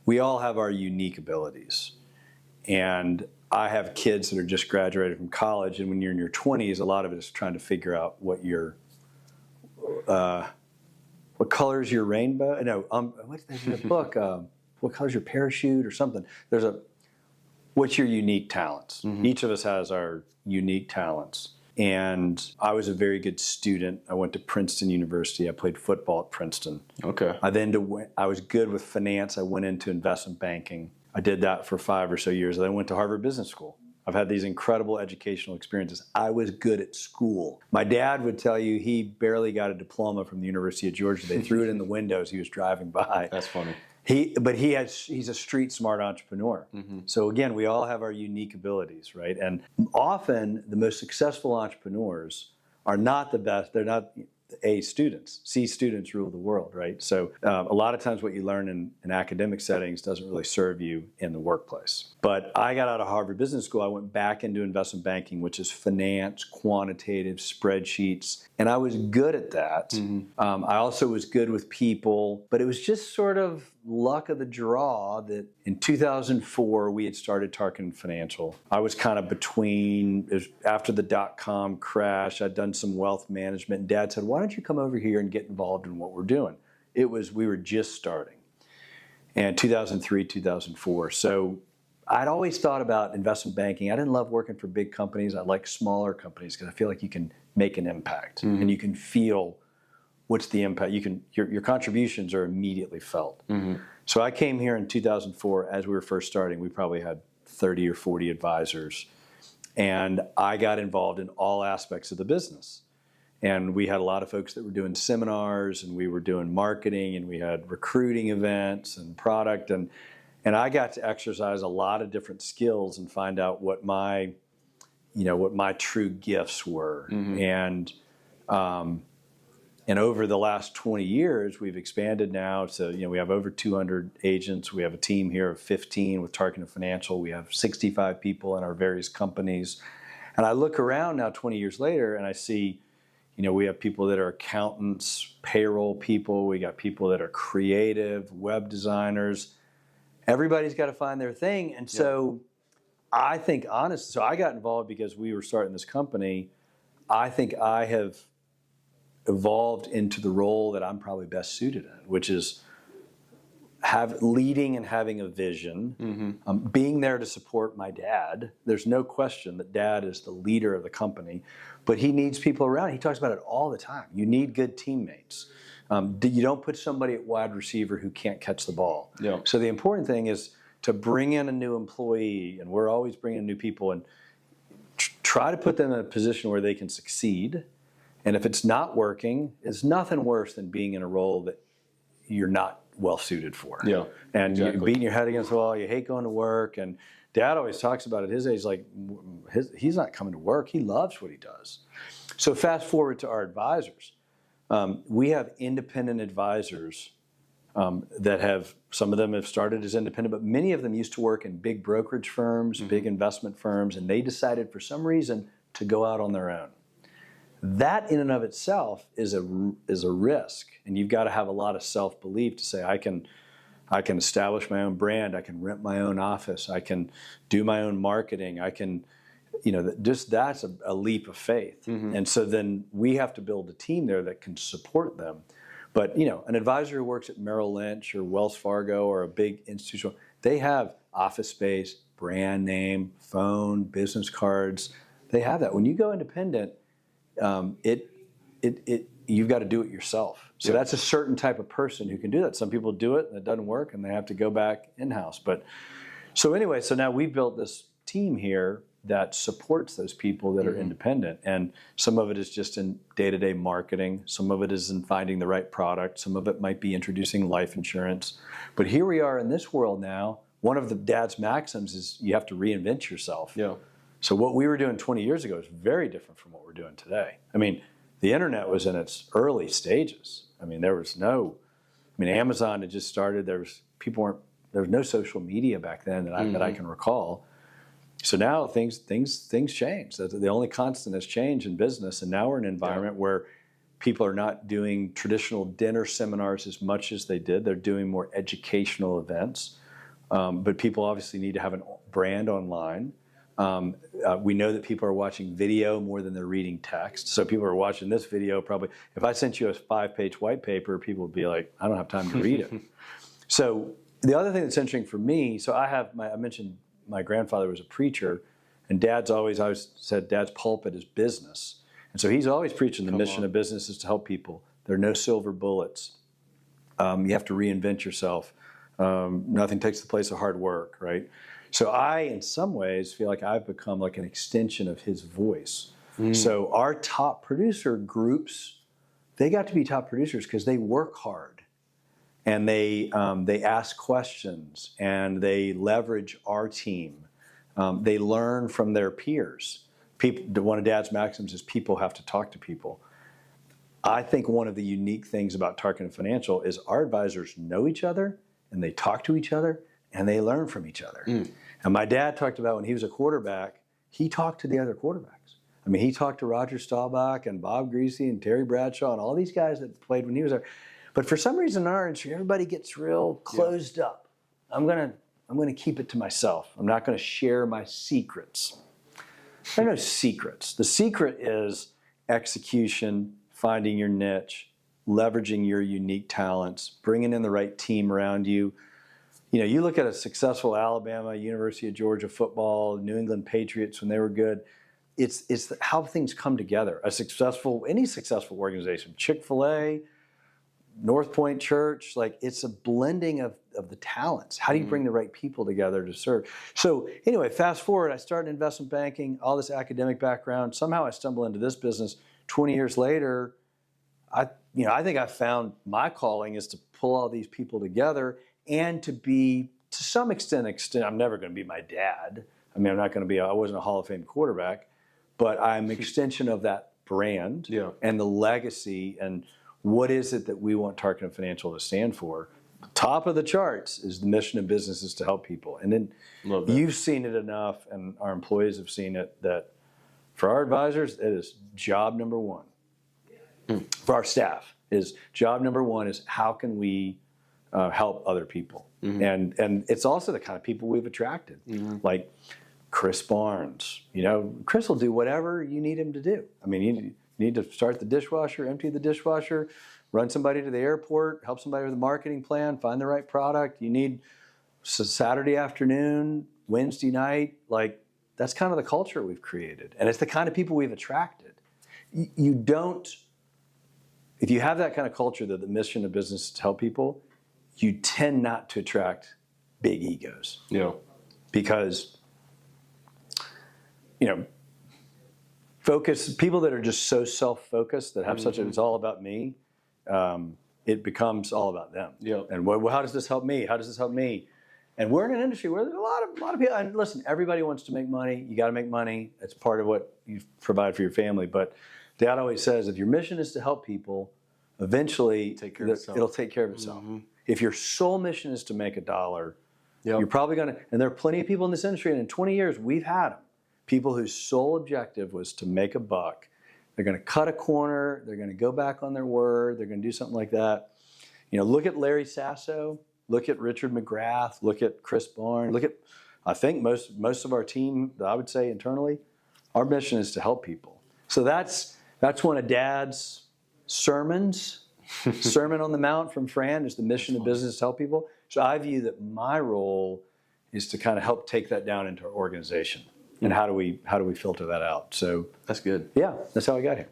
we all have our unique abilities. And I have kids that are just graduated from college, and when you're in your 20s, a lot of it is trying to figure out what color is your rainbow? No, there's a book, what color is your parachute or something. What's your unique talents? Mm-hmm. Each of us has our unique talents. And I was a very good student. I went to Princeton University. I played football at Princeton. Okay. I was good with finance. I went into investment banking. I did that for 5 or so years. I then went to Harvard Business School. I've had these incredible educational experiences. I was good at school. My dad would tell you he barely got a diploma from the University of Georgia. They threw it in the window as he was driving by. That's funny. He's a street smart entrepreneur. Mm-hmm. So again, we all have our unique abilities, right? And often the most successful entrepreneurs are not the best. They're not A students. C students rule the world, right? So a lot of times what you learn in academic settings doesn't really serve you in the workplace. But I got out of Harvard Business School. I went back into investment banking, which is finance, quantitative, spreadsheets. And I was good at that. Mm-hmm. I also was good with people, but it was just sort of luck of the draw that in 2004, we had started Tarkenton Financial. I was kind of after the dot-com crash, I'd done some wealth management. And Dad said, why don't you come over here and get involved in what we're doing? We were just starting. And 2003, 2004. So I'd always thought about investment banking. I didn't love working for big companies. I like smaller companies because I feel like you can make an impact. Mm-hmm. And you can feel what's the impact. Your contributions are immediately felt. Mm-hmm. So I came here in 2004 as we were first starting. We probably had 30 or 40 advisors. And I got involved in all aspects of the business. And we had a lot of folks that were doing seminars, and we were doing marketing, and we had recruiting events and product. And I got to exercise a lot of different skills and find out what my true gifts were. Mm-hmm. And over the last 20 years, we've expanded now to, we have over 200 agents. We have a team here of 15 with Tarkenton Financial. We have 65 people in our various companies. And I look around now 20 years later and I see, we have people that are accountants, payroll people. We got people that are creative, web designers. Everybody's got to find their thing. And so I think, honestly, so I got involved because we were starting this company. I think I have evolved into the role that I'm probably best suited in, which is leading and having a vision, mm-hmm. Being there to support my dad. There's no question that Dad is the leader of the company, but he needs people around. He talks about it all the time. You need good teammates. You don't put somebody at wide receiver who can't catch the ball. Yeah. So the important thing is to bring in a new employee, and we're always bringing new people, and try to put them in a position where they can succeed. And if it's not working, it's nothing worse than being in a role that you're not well suited for. Yeah, and exactly. You're beating your head against the wall. You hate going to work. And Dad always talks about it. His age, he's not coming to work. He loves what he does. So fast forward to our advisors. We have independent advisors some of them have started as independent, but many of them used to work in big brokerage firms, mm-hmm. big investment firms, and they decided for some reason to go out on their own. That in and of itself is a risk, and you've got to have a lot of self-belief to say, I can establish my own brand, I can rent my own office, I can do my own marketing, I can, that's a leap of faith. Mm-hmm. And so then we have to build a team there that can support them. But an advisor who works at Merrill Lynch or Wells Fargo or a big institutional, they have office space, brand name, phone, business cards. They have that. When you go independent, you've got to do it yourself. So that's a certain type of person who can do that. Some people do it and it doesn't work and they have to go back in-house. So now we've built this team here that supports those people that are independent. And some of it is just in day-to-day marketing. Some of it is in finding the right product. Some of it might be introducing life insurance. But here we are in this world now. One of the Dad's maxims is you have to reinvent yourself. Yeah. So what we were doing 20 years ago is very different from what we're doing today. The internet was in its early stages. Amazon had just started. There was no social media back then that I can recall. So now things change. The only constant is change in business, and now we're in an environment where people are not doing traditional dinner seminars as much as they did. They're doing more educational events. but people obviously need to have a brand online. We know that people are watching video more than they're reading text. So people are watching this video probably. If I sent you a 5-page white paper, people would be like, I don't have time to read it. So the other thing that's interesting for me, so I mentioned my grandfather was a preacher, and Dad's always said Dad's pulpit is business. And so he's always preaching the mission of business is to help people. There are no silver bullets. You have to reinvent yourself. Nothing takes the place of hard work, right? So I, in some ways, feel like I've become like an extension of his voice. So our top producer groups, they got to be top producers because they work hard, and they ask questions, and they leverage our team. They learn from their peers. One of Dad's maxims is people have to talk to people. I think one of the unique things about Tarkenton Financial is our advisors know each other, and they talk to each other, and they learn from each other. And my dad talked about when he was a quarterback, he talked to the other quarterbacks. I mean, he talked to Roger Staubach and Bob Greasy and Terry Bradshaw and all these guys that played when he was there. But for some reason in our industry, everybody gets real closed up. I'm gonna keep it to myself. I'm not gonna share my secrets. There are no secrets. The secret is execution, finding your niche, leveraging your unique talents, bringing in the right team around you. You know, you look at a successful Alabama, University of Georgia football, New England Patriots when they were good. It's how things come together. Any successful organization, Chick-fil-A, North Point Church, like it's a blending of the talents. How do you bring the right people together to serve? So anyway, fast forward, I started investment banking, all this academic background. Somehow I stumble into this business. 20 years later, I think I found my calling is to pull all these people together and to be, to some extent, I'm never going to be my dad. I mean, I wasn't a Hall of Fame quarterback, but I'm an extension of that brand and the legacy and what is it that we want Tarkenton Financial to stand for. Top of the charts is the mission of business is to help people. And then you've seen it enough, and our employees have seen it, that for our advisors, it is job number one. For our staff, is job number one is how can we help other people? And it's also the kind of people we've attracted, like Chris Barnes. You know, Chris will do whatever you need him to do. I mean, you need to start the dishwasher, empty the dishwasher, run somebody to the airport, help somebody with a marketing plan, find the right product. You need Saturday afternoon, Wednesday night, like that's kind of the culture we've created. And it's the kind of people we've attracted. If you have that kind of culture that the mission of business is to help people, you tend not to attract big egos. Because, people that are just so self-focused that have such it's all about me, it becomes all about them. And how does this help me? How does this help me? And we're in an industry where there's a lot of people. And listen, everybody wants to make money. You got to make money. It's part of what you provide for your family. But Dad always says, if your mission is to help people, eventually it'll take care of itself. If your sole mission is to make $1, you're probably going to. And there are plenty of people in this industry, and in 20 years we've had them. People whose sole objective was to make a buck. They're going to cut a corner. They're going to go back on their word. They're going to do something like that. Look at Larry Sasso. Look at Richard McGrath. Look at Chris Barnes. I think most of our team, I would say internally, our mission is to help people. So that's one of Dad's sermons. Sermon on the Mount from Fran is the mission of business to help people. So I view that my role is to kind of help take that down into our organization. And how do we filter that out? So that's good. Yeah, that's how I got here.